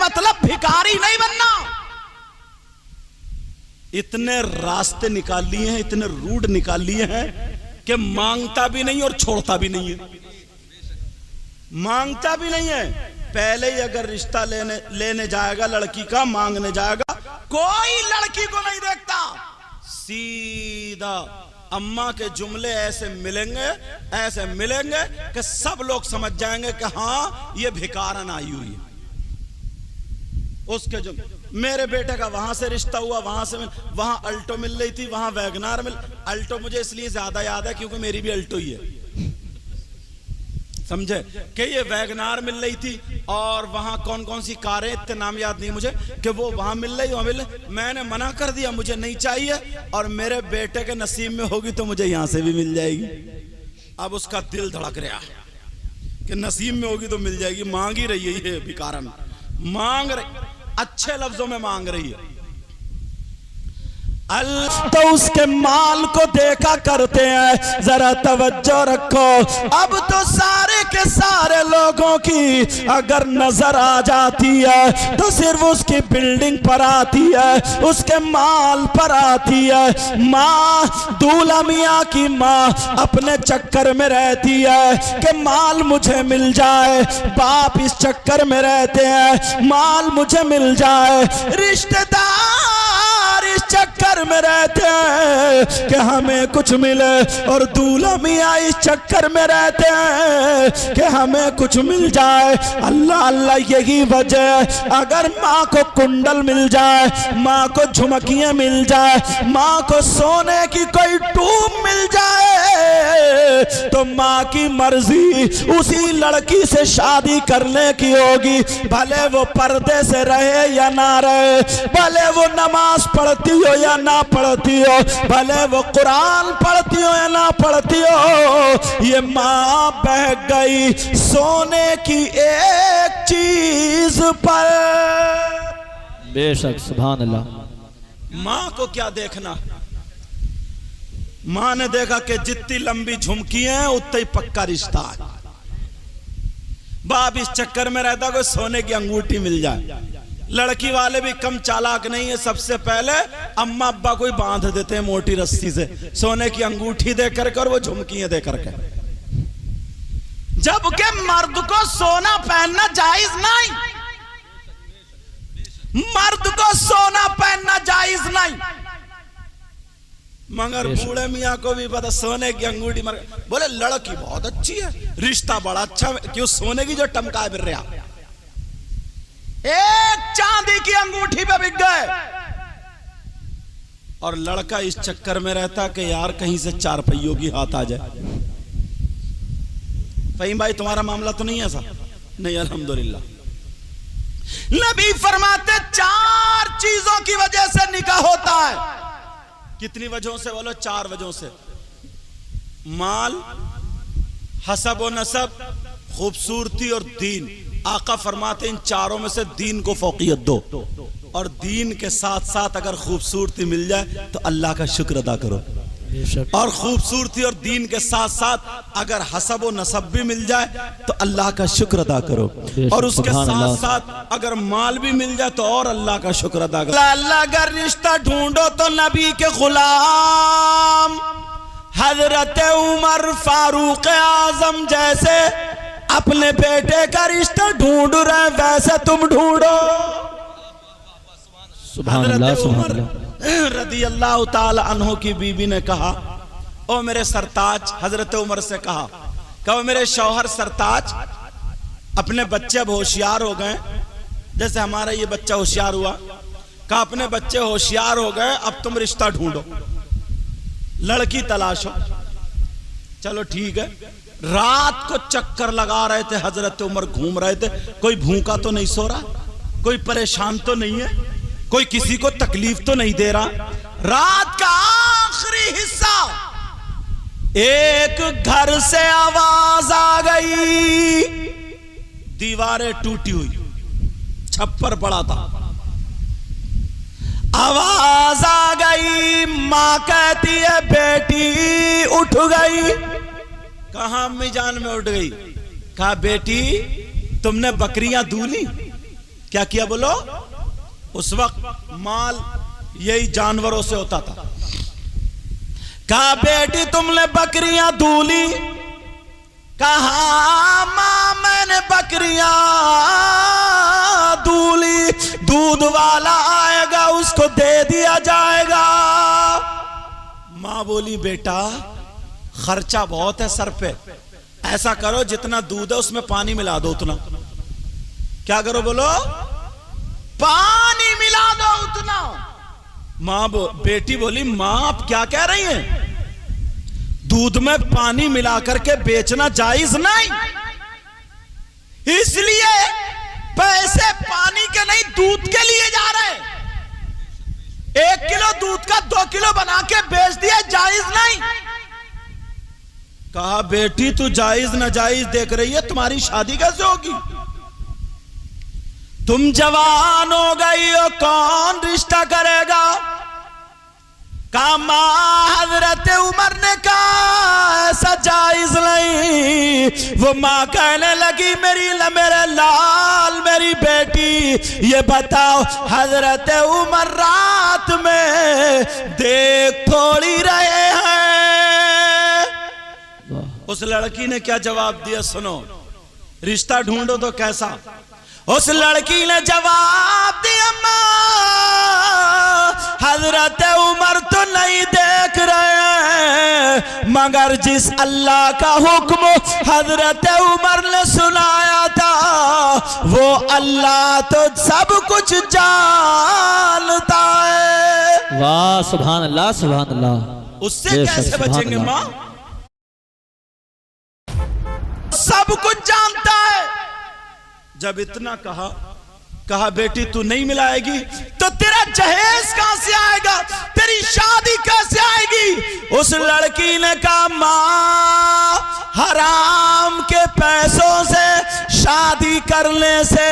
मतलब भिखारी नहीं बनना। इतने रास्ते निकाल लिए हैं, इतने रूट निकाल लिए हैं कि मांगता भी नहीं और छोड़ता भी नहीं है। मांगता भी नहीं है, पहले ही अगर रिश्ता लेने जाएगा लड़की का, मांगने जाएगा, कोई लड़की को नहीं देखता, सीधा अम्मा के जुमले ऐसे मिलेंगे कि सब लोग समझ जाएंगे कि हाँ ये भिखारन आई हुई है। उसके जो मेरे बेटे का वहां से रिश्ता हुआ, वहां अल्टो मिल रही थी, वहां वैगनार अल्टो मुझे इसलिए ज्यादा याद है क्योंकि मेरी भी अल्टो ही है, समझे कि ये वैगनार मिल रही थी और वहां कौन कौन सी कारें, इतने नाम याद नहीं मुझे, कि वो वहां मिल रही। मैंने मना कर दिया, मुझे नहीं चाहिए, और मेरे बेटे के नसीब में होगी तो मुझे यहां से भी मिल जाएगी। अब उसका दिल धड़क रहा कि नसीब में होगी तो मिल जाएगी। मांग ही रही है ये भिखारन, मांग रही, अच्छे लफ्जों में मांग रही है। तो उसके माल को देखा करते हैं, जरा तवज्जो रखो। अब तो सारे के सारे लोगों की अगर नजर आ जाती है तो सिर्फ उसकी बिल्डिंग पर आती है, उसके माल पर आती है। माँ, दूल्हा मियाँ की माँ अपने चक्कर में रहती है कि माल मुझे मिल जाए, बाप इस चक्कर में रहते हैं माल मुझे मिल जाए, रिश्तेदार इस चक्कर में रहते हैं कि हमें कुछ मिले, और दूल्हा मियाँ इस चक्कर में रहते हैं कि हमें कुछ मिल जाए। अल्लाह अल्लाह यही वजह, अगर माँ को कुंडल मिल जाए, माँ को झुमकियाँ मिल जाए, माँ को सोने की कोई टूब मिल जाए तो माँ की मर्जी उसी लड़की से शादी करने की होगी, भले वो पर्दे से रहे या ना रहे, भले वो नमाज पढ़ती हो या ना पढ़ती हो, भले वो कुरान पढ़ती हो या ना पढ़ती हो। ये माँ बह गई सोने की एक चीज पर। बेशक, सुभान अल्लाह। माँ को क्या देखना, माँ ने देखा कि जितनी लंबी झुमकी है उतना ही पक्का रिश्ता है। बाप इस चक्कर में रहता कोई सोने की अंगूठी मिल जाए। लड़की वाले भी कम चालाक नहीं है, सबसे पहले अम्मा अब्बा को बांध देते हैं मोटी रस्सी से, सोने की अंगूठी दे करके और वो झुमकियां दे करके। जबकि मर्द को सोना पहनना जायज नहीं, मर्द को सोना पहनना जायज नहीं, मगर बूढ़े मियाँ को भी पता सोने की अंगूठी मर। बोले लड़की बहुत अच्छी है, रिश्ता बड़ा अच्छा, क्यों सोने की जो टमका फिर रहा, एक चांदी की अंगूठी पे बिक गए। और लड़का इस चक्कर में रहता कि यार कहीं से चार पहियों की हाथ आ जाए। फहीम भाई तुम्हारा मामला तो नहीं ऐसा? नहीं, अल्हम्दुलिल्लाह। नबी फरमाते चार चीजों की वजह से निकाह होता है। कितनी वजहों से बोलो? चार वजहों से। माल, हसब व नसब, खूबसूरती और दीन। आका फरमाते इन चारों में से दीन को फौकियत दो, और दीन के साथ साथ अगर खूबसूरती मिल जाए तो अल्लाह का शुक्र अदा करो, और खूबसूरती और दीन के साथ साथ अगर हसब व नसब भी मिल जाए तो अल्लाह का शुक्र अदा करो, और उसके साथ साथ अगर माल भी मिल जाए तो और अल्लाह का शुक्र अदा करो। अल्लाह अगर रिश्ता ढूंढो तो नबी के गुलाम हजरत उमर फारूक आजम जैसे अपने बेटे का रिश्ता ढूंढ रहे, वैसे तुम ढूंढो। सुभान अल्लाह, सुभान अल्लाह। रदी अल्लाह ताला अन्हो की बीबी ने कहा, ओ मेरे सरताज, हजरत उमर से कहा, कहो मेरे शौहर सरताज, अपने बच्चे अब होशियार हो गए, जैसे हमारा ये बच्चा होशियार हुआ, कहा अपने बच्चे होशियार हो गए, अब तुम रिश्ता ढूंढो, लड़की तलाशो। चलो ठीक है। रात को चक्कर लगा रहे थे हजरत उमर, घूम रहे थे, कोई भूखा तो नहीं सो रहा, कोई परेशान तो नहीं है, कोई किसी को तकलीफ तो नहीं दे रहा। रात का आखिरी हिस्सा, एक घर से आवाज आ गई, दीवारें टूटी हुई, छप्पर पड़ा था, आवाज आ गई, मां कहती है बेटी उठ गई। कहा अम्मी जान में उठ गई? कहा बेटी तुमने बकरियां दूली? क्या किया बोलो? उस वक्त माल यही जानवरों से होता था। कहा बेटी तुमने बकरियां दूली? कहा मां मैंने बकरियां दूली, दूध वाला आएगा उसको दे दिया जाएगा। मां बोली बेटा खर्चा बहुत है सर पे, ऐसा करो जितना दूध है उसमें पानी मिला दो उतना। क्या करो बोलो? पानी मिला दो उतना। बेटी बोली मां आप क्या कह रही हैं? दूध में पानी मिला करके बेचना जायज नहीं, इसलिए पैसे पानी के नहीं दूध के लिए जा रहे हैं। 1 किलो दूध का 2 किलो बना के बेच दिया, जायज नहीं। कहा बेटी तू जायज ना जायज देख रही है, तुम्हारी शादी कैसे होगी? तुम जवान हो गई हो, कौन रिश्ता करेगा? कहा मां हजरत उमर ने कहा ऐसा जायज नहीं। वो मां कहने लगी मेरे लाल मेरी बेटी ये बताओ हजरत उमर रात में देख थोड़ी रहे हैं? उस लड़की ने क्या जवाब दिया सुनो, रिश्ता ढूंढो तो कैसा? उस लड़की ने जवाब दिया हजरत उमर तो नहीं देख रहे, मगर जिस अल्लाह का हुक्म हजरत उमर ने सुनाया था वो अल्लाह तो सब कुछ जानता है। वाह सुभान अल्लाह सुभान अल्लाह। उससे कैसे बचेंगे मां? सब कुछ जानता है। जब इतना कहा बेटी तू नहीं मिलाएगी तो तेरा जहेज कहां से आएगा, तेरी शादी कैसे आएगी? उस लड़की ने कहा मां हराम के पैसों से शादी करने से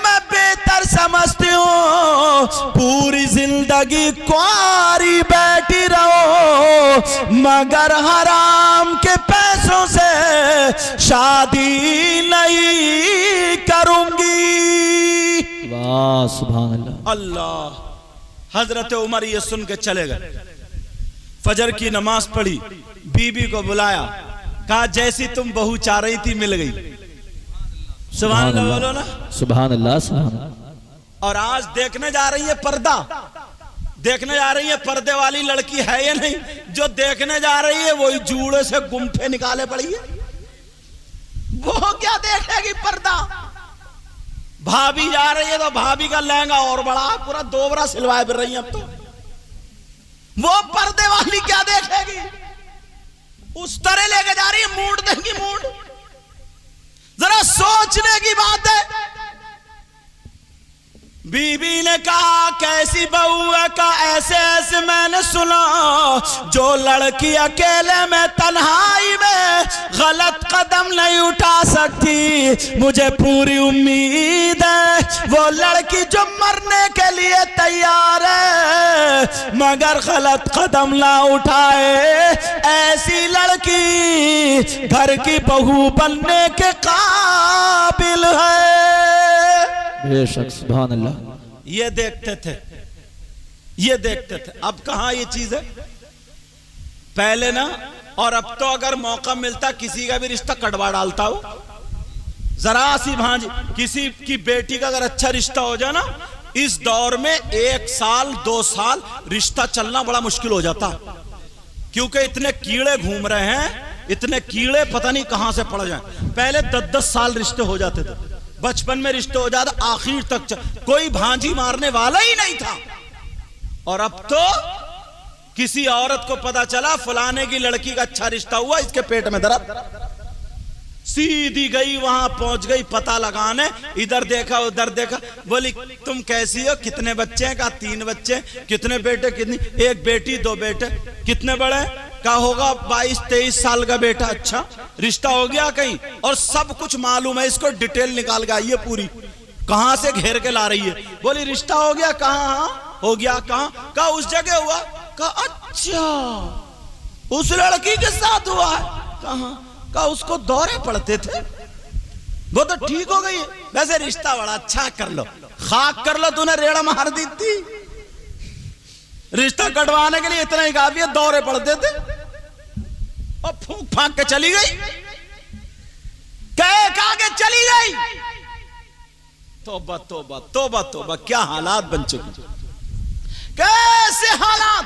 मैं बेहतर समझती हूं पूरी जिंदगी कुंवारी बैठी रहो, मगर हराम के पैसों से शादी नहीं करूंगी। वाह सुभान अल्लाह। अल्लाह। हजरत उमर ये सुन के चले गए, फजर की नमाज पढ़ी, बीबी को बुलाया, कहा जैसी तुम बहू चाह रही थी मिल गई। सुभान अल्लाह बोलो ना। सुभान अल्लाह सुभान अल्लाह। और आज देखने जा रही है पर्दा, देखने जा रही है पर्दे वाली लड़की है या नहीं? जो देखने जा रही है वही जूड़े से गुम्फे निकाले पड़ी है, वो क्या देखेगी पर्दा? भाभी जा रही है तो भाभी का लहंगा और बड़ा पूरा 2 बरा सिलवाए फिर रही है। अब तो वो पर्दे वाली क्या देखेगी? उस तरह लेके जा रही है, मूड देंगी मूड। जरा सोचने की बात है। बीबी ने कहा कैसी बहू है? का ऐसे ऐसे मैंने सुना जो लड़की अकेले में तन्हाई में गलत कदम नहीं उठा सकती, मुझे पूरी उम्मीद है वो लड़की जो मरने के लिए तैयार है मगर गलत कदम ना उठाए, ऐसी लड़की घर की बहू बनने के काबिल है। बेशक सुभान अल्लाह। ये देखते थे, ये देखते थे। अब कहां ये चीज है? पहले ना, और अब तो अगर मौका मिलता किसी का भी रिश्ता कटवा डालता हो। जरा सी भांज किसी की बेटी का अगर अच्छा रिश्ता हो जाए ना, इस दौर में 1 साल 2 साल रिश्ता चलना बड़ा मुश्किल हो जाता, क्योंकि इतने कीड़े घूम रहे हैं, इतने कीड़े पता नहीं कहां से पड़ जाए। पहले 10-10 साल रिश्ते हो जाते थे, बचपन में रिश्ते हो जाता, आखिर तक कोई भांजी मारने वाला ही नहीं था। और अब तो किसी औरत को पता चला फलाने की लड़की का अच्छा रिश्ता हुआ, इसके पेट में दर्द, सीधी गई वहां पहुंच गई पता लगाने, इधर देखा उधर देखा, बोली तुम कैसी हो, कितने बच्चे हैं? कहा 3 बच्चे। कितने बेटे? कितनी? 1 बेटी 2 बेटे। कितने बड़े? का होगा 22-23 साल का बेटा। अच्छा, रिश्ता हो गया कहीं? और सब कुछ मालूम है इसको, डिटेल निकाल के आई है पूरी, कहां से घेर के ला रही है। बोली रिश्ता हो गया? कहां हो गया? कहां? का उस जगह हुआ। का अच्छा उस लड़की के साथ हुआ है। कहां? का उसको दौरे पड़ते थे। वो तो ठीक हो गई है, वैसे रिश्ता बड़ा अच्छा कर लो, खाक कर लो, तूने रेड़ा मार दी थी। रिश्ता कटवाने के लिए इतना ही काफी है, दौरे पड़ते थे और फूंक फांक के चली गई, कह के चली गई। तौबा तौबा तौबा तौबा, क्या हालात बन चुके, कैसे हालात।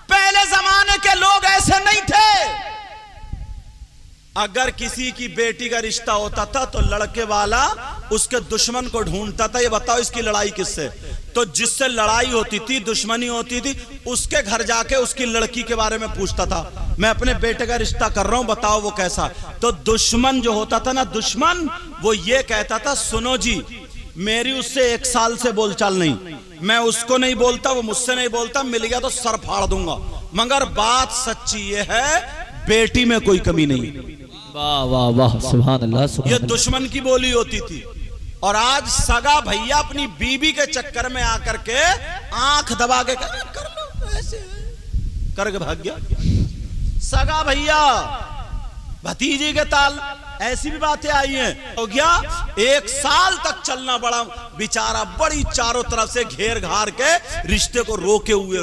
पहले जमाने के लोग ऐसे नहीं थे। अगर किसी की बेटी का रिश्ता होता था तो लड़के वाला उसके दुश्मन को ढूंढता था, ये बताओ इसकी लड़ाई किससे। तो जिससे लड़ाई होती थी, दुश्मनी होती थी, उसके घर जाके उसकी लड़की के बारे में पूछता था, मैं अपने बेटे का रिश्ता कर रहा हूं, बताओ वो कैसा। तो दुश्मन जो होता था ना, दुश्मन, वो ये कहता था, सुनो जी, मेरी उससे 1 साल से बोलचाल नहीं, मैं उसको नहीं बोलता, वो मुझसे नहीं बोलता, मिल गया तो सर फाड़ दूंगा, मगर बात सच्ची ये है, बेटी में कोई कमी नहीं। वाह वाह वाह, सुभान अल्लाह सुभान ये अल्लाह। दुश्मन की बोली होती थी। और आज सगा भैया अपनी बीबी के चक्कर में आकर के आंख दबा के कर लो, ऐसे करके भाग गया सगा भैया, भतीजी के ताल, ऐसी भी बातें आई हैं। हो गया 1 साल तक चलना पड़ा, बेचारा बड़ी चारों तरफ से घेर घार के रिश्ते को रोके हुए